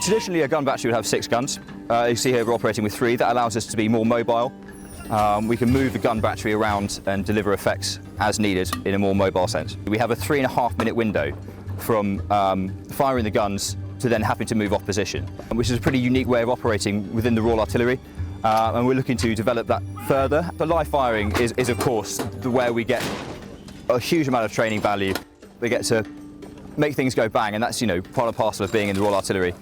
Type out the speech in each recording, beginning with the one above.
Traditionally, a gun battery would have 6 guns. You see here we're operating with 3. That allows us to be more mobile. We can move the gun battery around and deliver effects as needed in a more mobile sense. We have a 3.5-minute window from firing the guns to then having to move off position, which is a pretty unique way of operating within the Royal Artillery. And we're looking to develop that further. The live firing is of course where we get a huge amount of training value. We get to make things go bang, and that's, part and parcel of being in the Royal Artillery.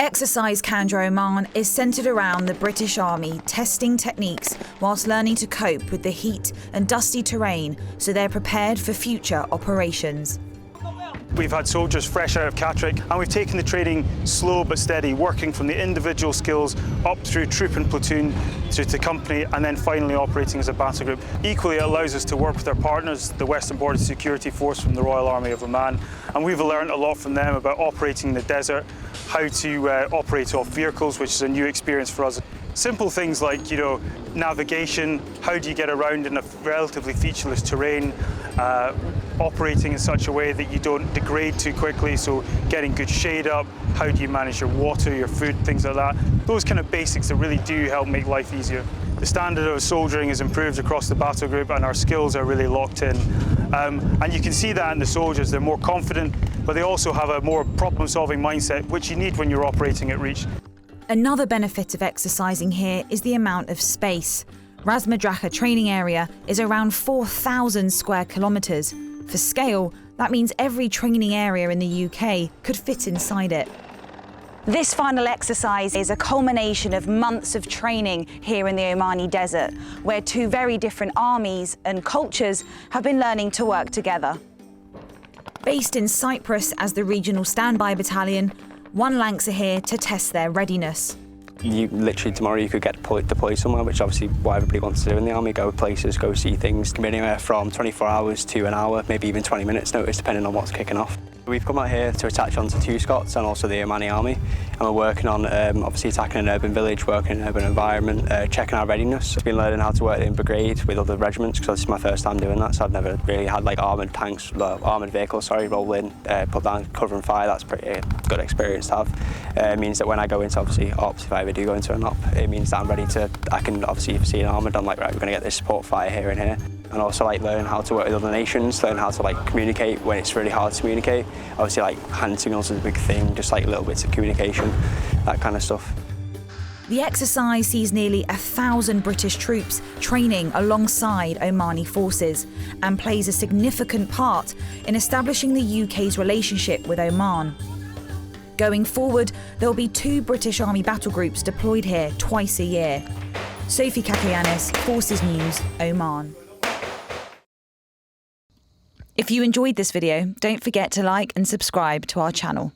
Exercise Khanjar Oman is centred around the British Army testing techniques whilst learning to cope with the heat and dusty terrain so they're prepared for future operations. We've had soldiers fresh out of Catterick, and we've taken the training slow but steady, working from the individual skills up through troop and platoon to company, and then finally operating as a battle group. Equally, it allows us to work with our partners, the Western Border Security Force from the Royal Army of Oman, and we've learned a lot from them about operating in the desert, how to operate off vehicles, which is a new experience for us. Simple things like, navigation, how do you get around in a relatively featureless terrain, operating in such a way that you don't degrade too quickly, so getting good shade up, how do you manage your water, your food, things like that. Those kind of basics that really do help make life easier. The standard of soldiering is improved across the battle group, and our skills are really locked in. And you can see that in the soldiers. They're more confident, but they also have a more problem-solving mindset, which you need when you're operating at reach. Another benefit of exercising here is the amount of space. Ras Madrakah training area is around 4,000 square kilometres. For scale, that means every training area in the UK could fit inside it. This final exercise is a culmination of months of training here in the Omani desert, where 2 very different armies and cultures have been learning to work together. Based in Cyprus as the regional standby battalion, One Lanks are here to test their readiness. Literally tomorrow you could get deployed somewhere, which obviously what everybody wants to do in the army, go places, go see things. It can be anywhere from 24 hours to an hour, maybe even 20 minutes notice, depending on what's kicking off. We've come out here to attach onto 2 Scots and also the Omani army, and we're working on obviously attacking an urban village, working in an urban environment, checking our readiness. I've been learning how to work in brigade with other regiments because this is my first time doing that, so I've never really had like armoured vehicles, roll in, put down cover and fire. That's pretty good experience to have. It means that when I go into obviously ops, if I ever do go into an op, it means that I'm ready to, I can obviously, if I see an armoured, I'm like, right, we're going to get this support fire here and here. And also learn how to work with other nations, learn how to communicate when it's really hard to communicate. Obviously hand signals is a big thing, just little bits of communication, that kind of stuff. The exercise sees nearly 1,000 British troops training alongside Omani forces and plays a significant part in establishing the UK's relationship with Oman. Going forward, there will be 2 British Army battle groups deployed here twice a year. Sophie Kakayanis, Forces News, Oman. If you enjoyed this video, don't forget to like and subscribe to our channel.